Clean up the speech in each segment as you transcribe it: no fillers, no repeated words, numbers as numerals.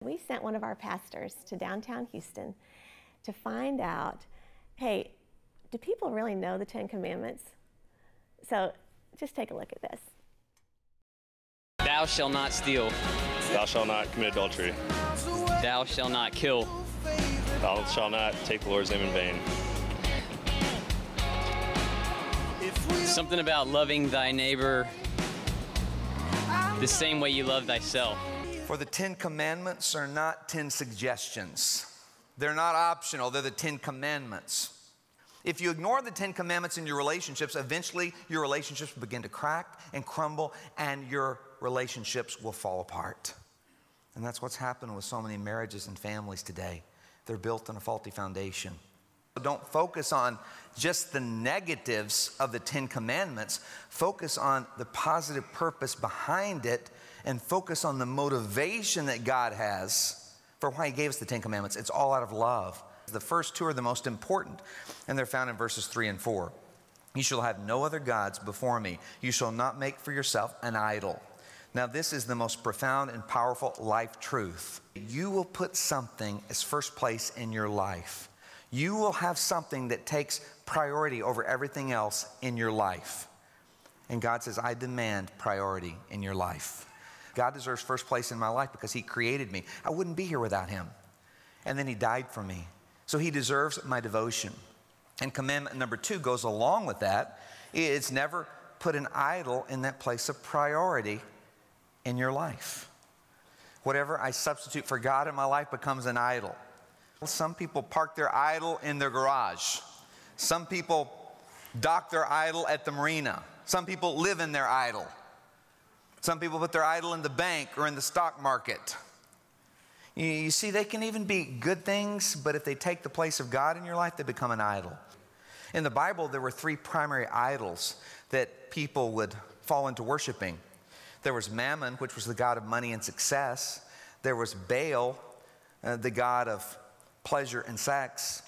We sent one of our pastors to downtown Houston to find out, hey, do people really know the 10 Commandments? So just take a look at this. Thou shalt not steal. Thou shalt not commit adultery. Thou shalt not kill. Thou shalt not take the Lord's name in vain. Something about loving thy neighbor the same way you love thyself. For the 10 Commandments are not 10 suggestions. They're not optional. They're the 10 Commandments. If you ignore the 10 Commandments in your relationships, eventually your relationships will begin to crack and crumble, and your relationships will fall apart. And that's what's happening with so many marriages and families today. They're built on a faulty foundation. Don't focus on just the negatives of the 10 Commandments. Focus on the positive purpose behind it, and focus on the motivation that God has for why He gave us the 10 Commandments. It's all out of love. The first two are the most important, and they're found in verses 3 and 4. You shall have no other gods before me. You shall not make for yourself an idol. Now, this is the most profound and powerful life truth. You will put something as first place in your life. You will have something that takes priority over everything else in your life. And God says, I demand priority in your life. God deserves first place in my life because He created me. I wouldn't be here without Him. And then He died for me. So He deserves my devotion. And commandment number 2 goes along with that. It's never put an idol in that place of priority in your life. Whatever I substitute for God in my life becomes an idol. Some people park their idol in their garage. Some people dock their idol at the marina. Some people live in their idol. Some people put their idol in the bank or in the stock market. You see, they can even be good things, but if they take the place of God in your life, they become an idol. In the Bible, there were 3 primary idols that people would fall into worshiping. There was Mammon, which was the god of money and success. There was Baal, the god of pleasure and sex.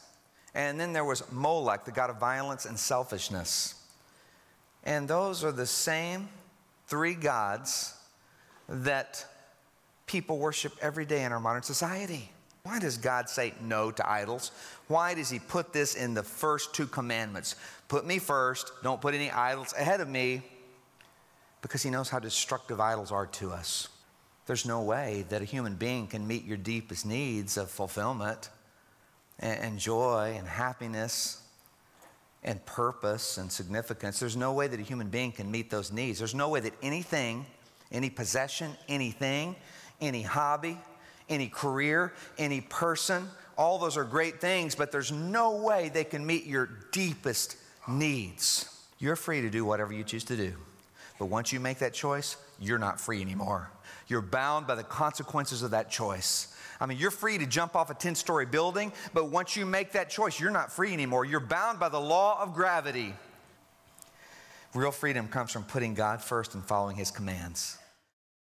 And then there was Molech, the god of violence and selfishness. And those are the same 3 gods that people worship every day in our modern society. Why does God say no to idols? Why does He put this in the first 2 commandments? Put me first. Don't put any idols ahead of me. Because He knows how destructive idols are to us. There's no way that a human being can meet your deepest needs of fulfillment and joy and happiness and purpose and significance. There's no way that a human being can meet those needs. There's no way that anything, any possession, anything, any hobby, any career, any person, all those are great things, but there's no way they can meet your deepest needs. You're free to do whatever you choose to do. But once you make that choice, you're not free anymore. You're bound by the consequences of that choice. I mean, you're free to jump off a 10-story building, but once you make that choice, you're not free anymore. You're bound by the law of gravity. Real freedom comes from putting God first and following His commands.